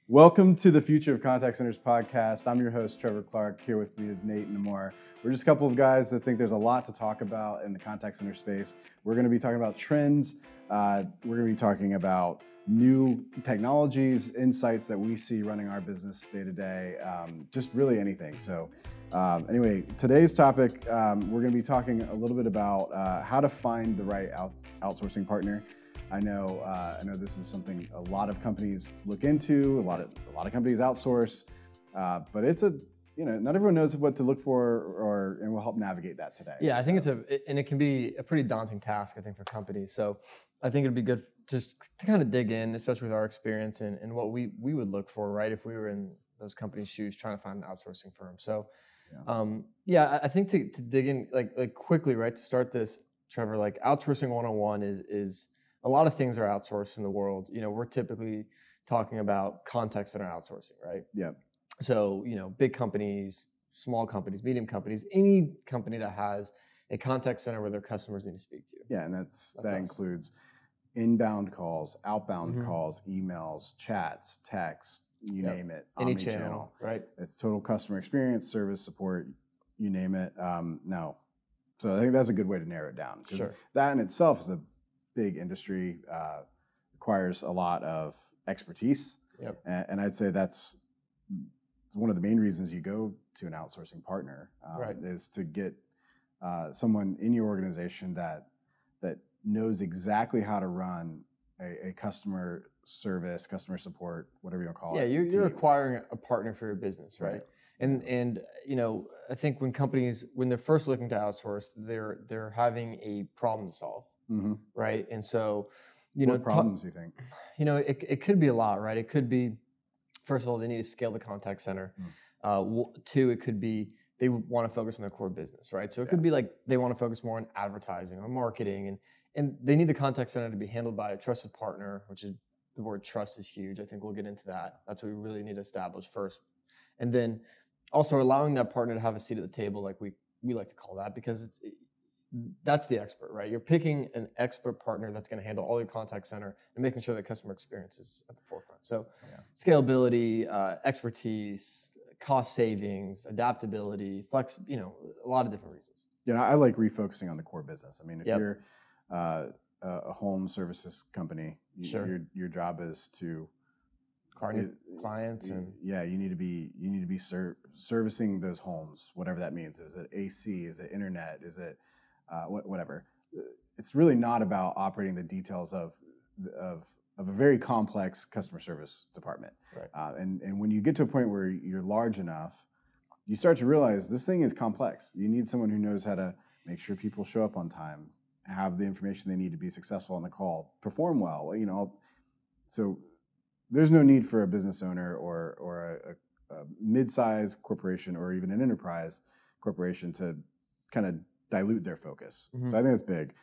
Welcome to the Future of Contact Centers podcast. I'm your host, Trevor Clark. Here with me is Nate and Namor. We're just a couple of guys that think there's a lot to talk about in the contact center space. We're going to be talking about trends. We're going to be talking about new technologies, insights that we see running our business day to day, just really anything. So anyway, today's topic, we're going to be talking a little bit about how to find the right outsourcing partner. I know this is something a lot of companies look into. A lot of companies outsource, but it's not everyone knows what to look for, and we'll help navigate that today. Yeah, I think it can be a pretty daunting task, I think, for companies. So I think it'd be good just to kind of dig in, especially with our experience and what we would look for, right? If we were in those companies' shoes trying to find an outsourcing firm. So I think to dig in like quickly, right? To start this, Trevor, like outsourcing 101 is a lot of things are outsourced in the world. You know, we're typically talking about contact center outsourcing, right? Yeah. So, big companies, small companies, medium companies, any company that has a contact center where their customers need to speak to. Yeah, and that includes inbound calls, outbound calls, emails, chats, texts, you name it. Any channel, right? It's total customer experience, service, support, you name it. So I think that's a good way to narrow it down. Sure. That in itself is a big industry, requires a lot of expertise. Yep. And I'd say that's one of the main reasons you go to an outsourcing partner, right, is to get someone in your organization that knows exactly how to run a customer service, customer support, whatever you want to call it. Yeah, you're acquiring a partner for your business, right? And I think when companies, when they're first looking to outsource, they're having a problem to solve. Mm-hmm. Right. And so, what problems do you think? It could be a lot, right? It could be, first of all, they need to scale the contact center. Two, it could be they want to focus on their core business, right? So it could be like they want to focus more on advertising or marketing, and they need the contact center to be handled by a trusted partner, which is, the word trust is huge. I think we'll get into that. That's what we really need to establish first. And then also allowing that partner to have a seat at the table, like we like to call that, because that's the expert, right? You're picking an expert partner that's going to handle all your contact center and making sure that customer experience is at the forefront. So scalability, expertise, cost savings, adaptability, flex, a lot of different reasons. I like refocusing on the core business. I mean, if you're a home services company, your job is to clients and you need to be servicing those homes, whatever that means. Is it AC? Is it internet? Is it whatever? It's really not about operating the details of a very complex customer service department. Right. And when you get to a point where you're large enough, you start to realize this thing is complex. You need someone who knows how to make sure people show up on time, have the information they need to be successful on the call, perform well. So there's no need for a business owner or a mid-sized corporation or even an enterprise corporation to kind of dilute their focus. Mm-hmm. So I think that's big.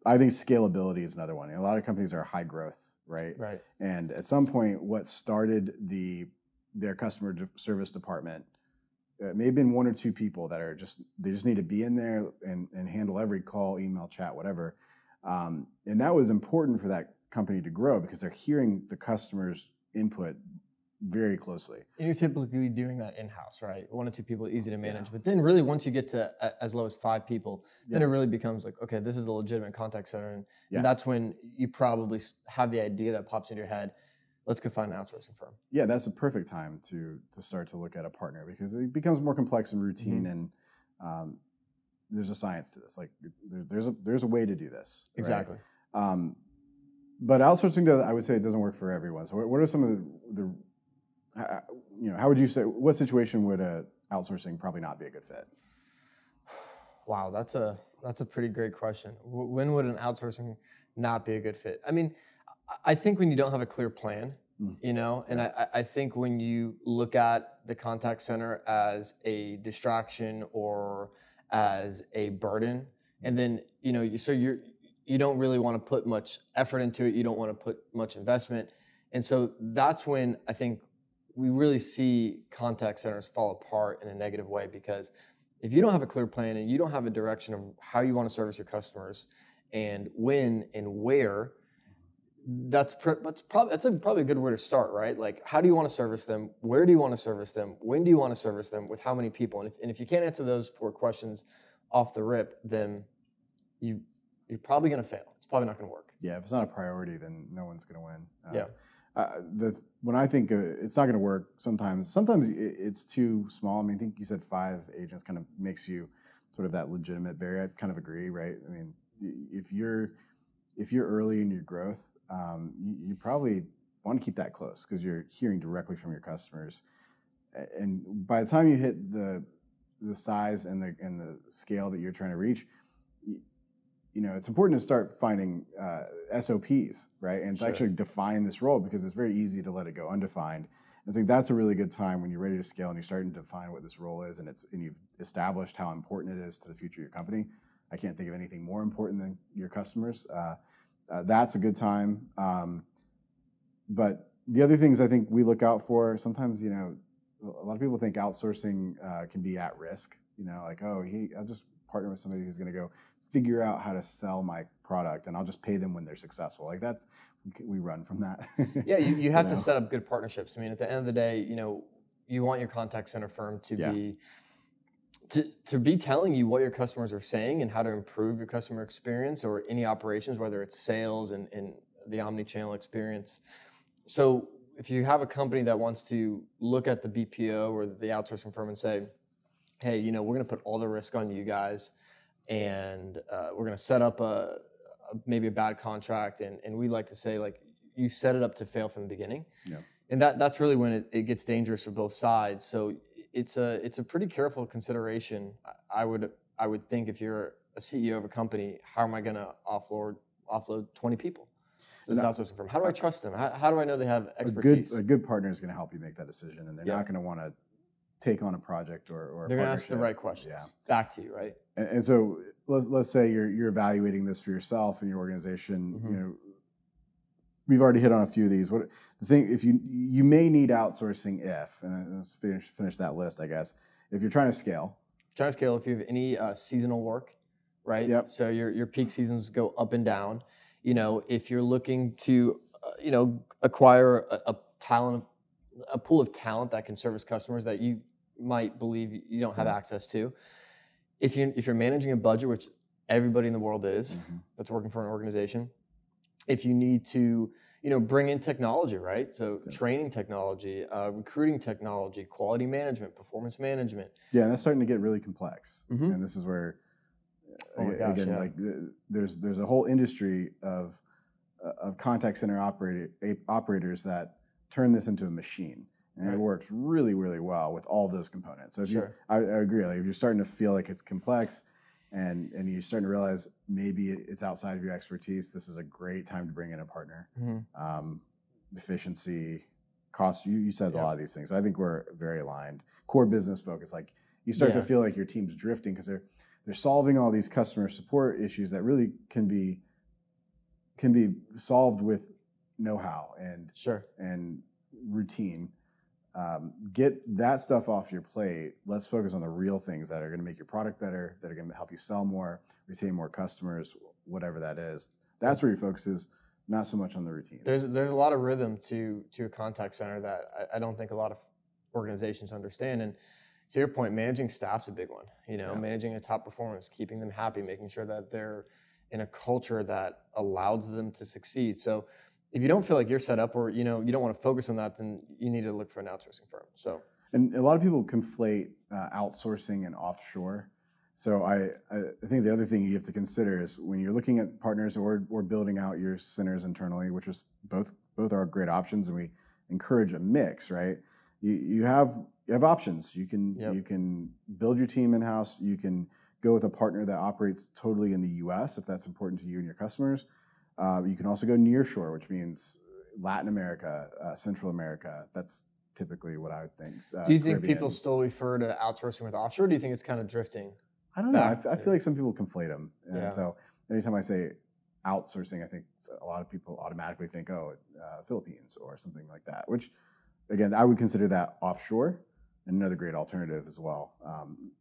I think scalability is another one. A lot of companies are high growth, right? Right. And at some point, what started their customer service department may have been one or two people that they just need to be in there and handle every call, email, chat, whatever. And that was important for that company to grow because they're hearing the customer's input very closely. And you're typically doing that in-house, right? One or two people, easy to manage. But then really once you get to as low as 5 people, then it really becomes like, okay, this is a legitimate contact center. And that's when you probably have the idea that pops into your head, let's go find an outsourcing firm. Yeah, that's a perfect time to start to look at a partner because it becomes more complex and routine, and there's a science to this. Like there's a way to do this. Exactly. Right? But outsourcing, I would say it doesn't work for everyone. So what are some of the how would you say, what situation would outsourcing probably not be a good fit? Wow, that's a pretty great question. When would an outsourcing not be a good fit? I mean, I think when you don't have a clear plan, and I think when you look at the contact center as a distraction or as a burden, and then, you don't really want to put much effort into it. You don't want to put much investment. And so that's when I think we really see contact centers fall apart in a negative way, because if you don't have a clear plan and you don't have a direction of how you want to service your customers and when and where, that's probably a good way to start, right? Like, how do you want to service them? Where do you want to service them? When do you want to service them? With how many people? And if you can't answer those 4 questions off the rip, then you're probably going to fail. It's probably not going to work. Yeah, if it's not a priority, then no one's going to win. Yeah. When I think it's not going to work, sometimes it's too small. I mean, I think you said 5 agents kind of makes you sort of that legitimate barrier. I kind of agree, right? I mean, if you're early in your growth, you probably want to keep that close because you're hearing directly from your customers. And by the time you hit the size and the scale that you're trying to reach, it's important to start finding SOPs, right? And to actually define this role, because it's very easy to let it go undefined. I think that's a really good time when you're ready to scale and you're starting to define what this role is, and you've established how important it is to the future of your company. I can't think of anything more important than your customers. That's a good time. But the other things I think we look out for, sometimes, a lot of people think outsourcing can be at risk. Like, I'll just partner with somebody who's going to go figure out how to sell my product, and I'll just pay them when they're successful. Like we run from that. Yeah, you have to set up good partnerships. I mean, at the end of the day, you want your contact center firm to be telling you what your customers are saying and how to improve your customer experience or any operations, whether it's sales and the omni-channel experience. So if you have a company that wants to look at the BPO or the outsourcing firm and say, hey, we're going to put all the risk on you guys, and we're going to set up maybe a bad contract, and we like to say, like, you set it up to fail from the beginning. Yeah. And that's really when it gets dangerous for both sides. So it's a pretty careful consideration. I would think, if you're a CEO of a company, how am I going to offload 20 people to this outsourcing firm? How do I trust them? How do I know they have expertise? A good partner is going to help you make that decision, and they're not going to want to take on a project or they're going to ask the right questions back to you, right? And so let's say you're evaluating this for yourself and your organization. Mm-hmm. We've already hit on a few of these. If you may need outsourcing and let's finish that list, I guess. If you're trying to scale. If you have any seasonal work, right? Yep. So your peak seasons go up and down. If you're looking to, acquire a pool of talent that can service customers that you might believe you don't have access to. If you're managing a budget, which everybody in the world is, that's working for an organization. If you need to, bring in technology, right? So training technology, recruiting technology, quality management, performance management. Yeah, and that's starting to get really complex. And this is where, like, there's a whole industry of contact center operators that turn this into a machine. And it works really, really well with all those components. So I agree. Like, if you're starting to feel like it's complex, and you're starting to realize maybe it's outside of your expertise, this is a great time to bring in a partner. Efficiency, cost. You said a lot of these things. I think we're very aligned. Core business focus. Like, you start to feel like your team's drifting because they're solving all these customer support issues that really can be solved with know-how and routine. Get that stuff off your plate. Let's focus on the real things that are going to make your product better, that are going to help you sell more, retain more customers, whatever that is. That's where your focus is, not so much on the routines. There's a lot of rhythm to a contact center that I don't think a lot of organizations understand. And to your point, managing staff's a big one. Managing a top performance, keeping them happy, making sure that they're in a culture that allows them to succeed. So if you don't feel like you're set up, or you don't want to focus on that, then you need to look for an outsourcing firm. And a lot of people conflate outsourcing and offshore. So I think the other thing you have to consider is, when you're looking at partners or building out your centers internally, which is both are great options, and we encourage a mix, right? You have options. You can build your team in house. You can go with a partner that operates totally in the U.S. if that's important to you and your customers. You can also go nearshore, which means Latin America, Central America. That's typically what I would think. Do you think people still refer to outsourcing with offshore? Or do you think it's kind of drifting? I don't know. I feel like some people conflate them. And so anytime I say outsourcing, I think a lot of people automatically think, Philippines or something like that, which, again, I would consider that offshore, and another great alternative as well.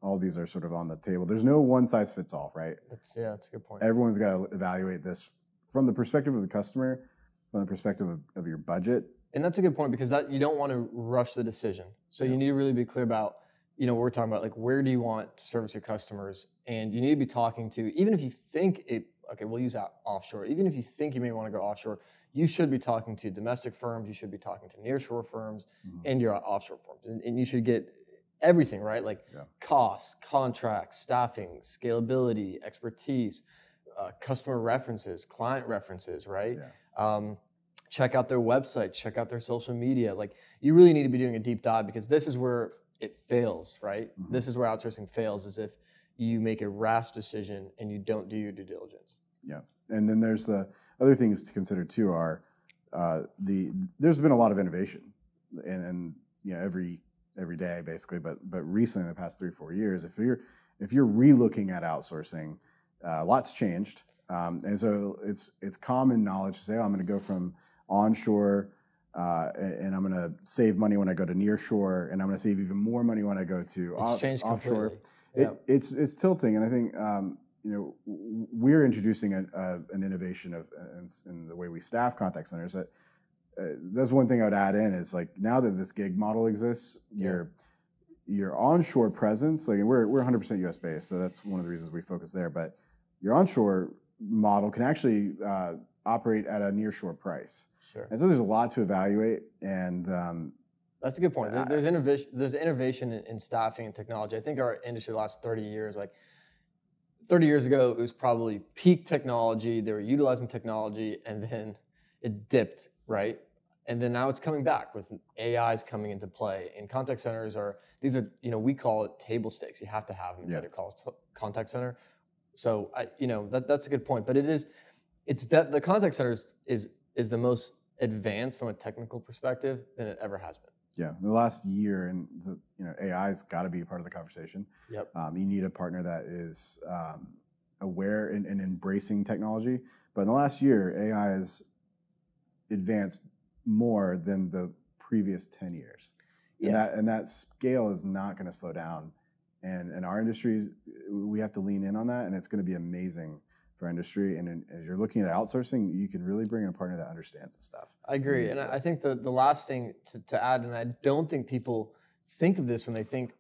All of these are sort of on the table. There's no one size fits all, right? That's a good point. Everyone's got to evaluate this from the perspective of the customer. from the perspective of your budget. And that's a good point, because that you don't want to rush the decision. So you need to really be clear about, what we're talking about, like where do you want to service your customers? And you need to be talking to, even if you think we'll use that offshore. Even if you think you may want to go offshore, you should be talking to domestic firms, you should be talking to nearshore firms and your offshore firms. And you should get everything, right? Like costs, contracts, staffing, scalability, expertise, customer references, client references, right? Check out their website, check out their social media. Like, you really need to be doing a deep dive, because this is where it fails, right? This is where outsourcing fails, is if you make a rash decision and you don't do your due diligence. Yeah, and then there's the other things to consider too are there's been a lot of innovation, and every day basically, but recently in the past 3-4 years, if you're relooking at outsourcing, lots changed, and so it's common knowledge to say, I'm going to go from onshore, and I'm going to save money when I go to nearshore, and I'm going to save even more money when I go to offshore. It's tilting, and I think we're introducing an innovation in the way we staff contact centers. That's one thing I would add in is, like, now that this gig model exists, your onshore presence, like, we're 100% US based, so that's one of the reasons we focus there. But your onshore model can actually operate at a nearshore price. Sure. And so there's a lot to evaluate, and that's a good point. There's innovation. There's innovation in staffing and technology. I think our industry the last 30 years, like 30 years ago, it was probably peak technology. They were utilizing technology, and then it dipped, right? And then now it's coming back with AIs coming into play. And contact centers we call it table stakes. You have to have them inside your contact center. So that's a good point. But the contact center is the most advanced from a technical perspective than it ever has been. Yeah, the last year, and AI's got to be a part of the conversation. Yep. You need a partner that is aware and embracing technology. But in the last year, AI has advanced more than the previous 10 years. And that scale is not going to slow down. And in our industries, we have to lean in on that, and it's going to be amazing for industry. And as you're looking at outsourcing, you can really bring in a partner that understands the stuff. I agree. And I think the last thing to add, and I don't think people think of this when they think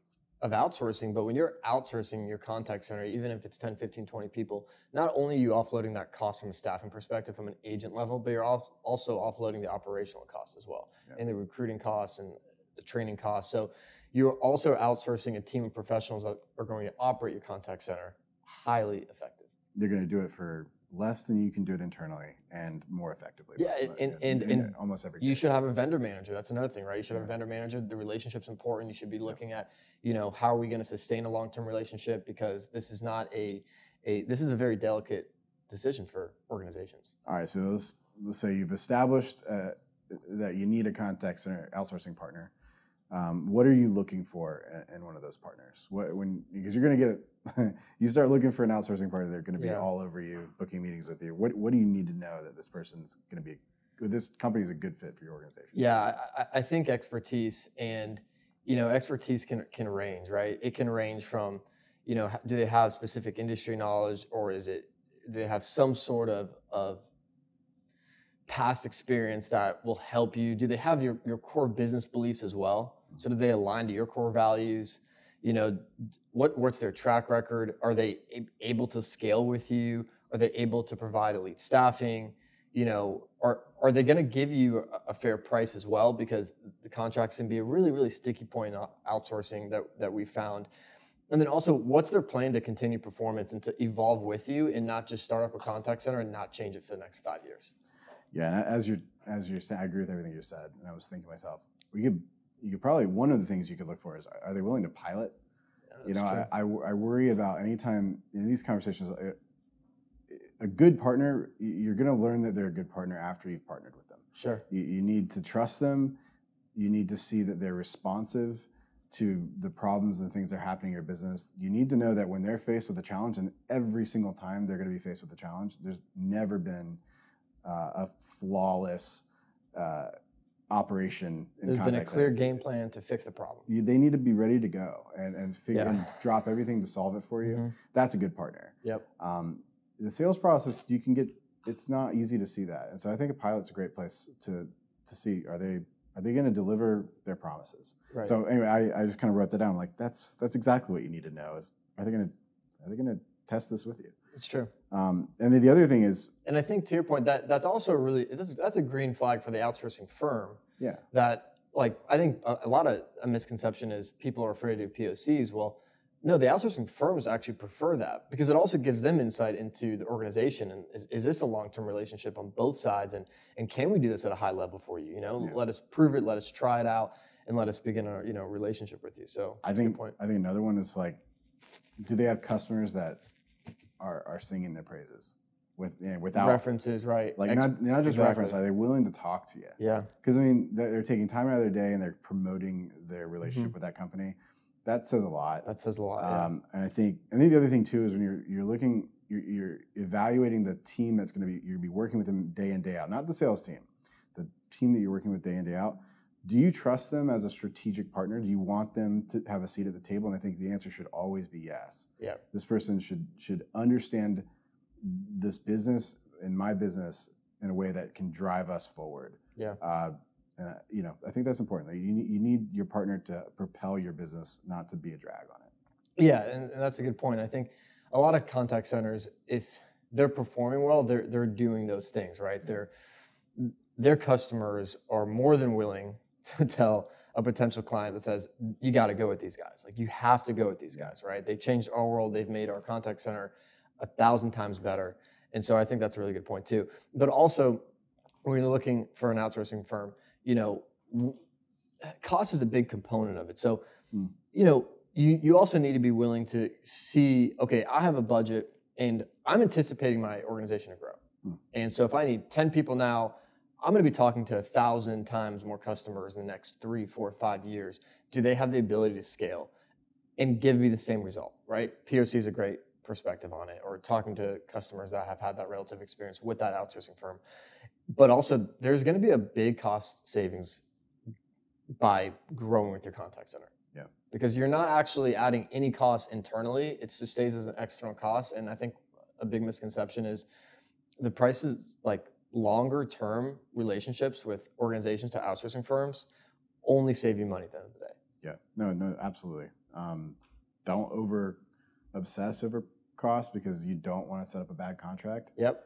of outsourcing, but when you're outsourcing your contact center, even if it's 10, 15, 20 people, not only are you offloading that cost from a staffing perspective, from an agent level, but you're also offloading the operational cost as well, and the recruiting costs and the training costs. So you're also outsourcing a team of professionals that are going to operate your contact center highly effective. They're going to do it for less than you can do it internally, and more effectively. Yeah, and almost every you case. should have a vendor manager. That's another thing, right? You should have a vendor manager. The relationship's important. You should be looking at, how are we going to sustain a long-term relationship? Because this is not this is a very delicate decision for organizations. All right, so let's say you've established that you need a contact center outsourcing partner. What are you looking for in one of those partners? Because you're going to get, you start looking for an outsourcing partner, they're going to be all over you, booking meetings with you. What do you need to know that this person's going to be, this company is a good fit for your organization? Yeah, I think expertise, and expertise can range, right? It can range from, do they have specific industry knowledge, or do they have some sort of past experience that will help you? Do they have your core business beliefs as well? So do they align to your core values? What's their track record? Are they able to scale with you? Are they able to provide elite staffing? Are they going to give you a fair price as well? Because the contracts can be a really, really sticky point in outsourcing that we found. And then also, what's their plan to continue performance and to evolve with you, and not just start up a contact center and not change it for the next 5 years? Yeah, and as you're saying, I agree with everything you said. And I was thinking to myself, you could probably, one of the things you could look for is, are they willing to pilot? Yeah, I worry about anytime in these conversations, a good partner, you're going to learn that they're a good partner after you've partnered with them. Sure. You need to trust them. You need to see that they're responsive to the problems and things that are happening in your business. You need to know that when they're faced with a challenge, and every single time they're going to be faced with a challenge, there's never been a flawless operation. There's been a clear game plan to fix the problem. They need to be ready to go and figure and drop everything to solve it for you. Mm-hmm. That's a good partner. Yep. The sales process, you can get it's not easy to see that. And so I think a pilot's a great place to see, are they going to deliver their promises? Right. So anyway, I just kind of wrote that down. Like that's exactly what you need to know is, are they going to test this with you? It's true. And then the other thing is, and I think to your point, that's also that's a green flag for the outsourcing firm. Yeah. That, like, I think a lot of a misconception is people are afraid of POCs. Well, no, the outsourcing firms actually prefer that because it also gives them insight into the organization. And is this a long-term relationship on both sides? And can we do this at a high level for you? Let us prove it, let us try it out, and let us begin a relationship with you. So I think another one is like, do they have customers that are singing their praises without references, right? Like not just reference. Are they willing to talk to you? Yeah. Because I mean, they're taking time out of their day and they're promoting their relationship with that company. That says a lot. That says a lot. Yeah. And I think the other thing too is when you're evaluating the team that's going to be, you're going to be working with them day in, day out, not the sales team, the team that you're working with day in, day out. Do you trust them as a strategic partner? Do you want them to have a seat at the table? And I think the answer should always be yes. Yeah. This person should understand this business and my business in a way that can drive us forward. Yeah. And I think that's important. You need your partner to propel your business, not to be a drag on it. Yeah, and that's a good point. I think a lot of contact centers, if they're performing well, they're doing those things, right? Their customers are more than willing to tell a potential client that says, you got to go with these guys. Like, you have to go with these guys, right? They've changed our world. They've made our contact center 1,000 times better. And so I think that's a really good point too. But also, when you're looking for an outsourcing firm, cost is a big component of it. So, you also need to be willing to see, okay, I have a budget and I'm anticipating my organization to grow. And so if I need 10 people now, I'm going to be talking to 1,000 times more customers in the next 3, 4, 5 years. Do they have the ability to scale and give me the same result, right? POC is a great perspective on it, or talking to customers that have had that relative experience with that outsourcing firm. But also, there's going to be a big cost savings by growing with your contact center. Yeah. Because you're not actually adding any cost internally. It just stays as an external cost. And I think a big misconception is the prices, like longer term relationships with organizations to outsourcing firms, only save you money at the end of the day. Yeah. No, absolutely. Don't over obsess over cost because you don't want to set up a bad contract. Yep.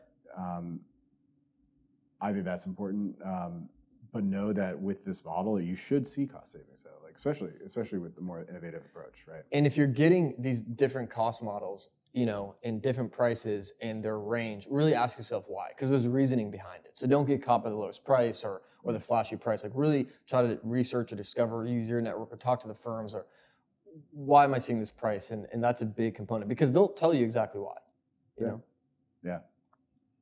I think that's important, but know that with this model, you should see cost savings, though, like especially with the more innovative approach, right? And if you're getting these different cost models, in different prices and their range, really ask yourself why, because there's reasoning behind it. So don't get caught by the lowest price or the flashy price. Like, really try to research or discover, use your network, or talk to the firms, or why am I seeing this price? And that's a big component because they'll tell you exactly why. You know? Yeah.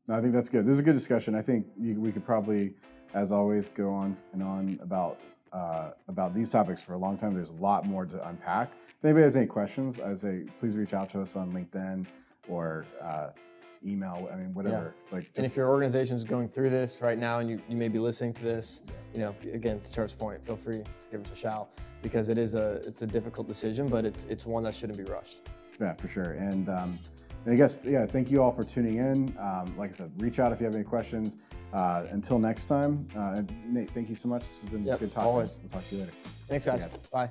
No, I think that's good. This is a good discussion. I think we could probably, as always, go on and on about these topics for a long time. There's a lot more to unpack. If anybody has any questions, I'd say please reach out to us on LinkedIn or email. I mean, whatever. Yeah. And if your organization is going through this right now and you may be listening to this, again, to Trevor's point, feel free to give us a shout because it's a difficult decision, but it's one that shouldn't be rushed. Yeah, for sure. And I guess, thank you all for tuning in. Like I said, reach out if you have any questions. Until next time, Nate, thank you so much. This has been good talking. Always. We'll talk to you later. Thanks, guys. Bye.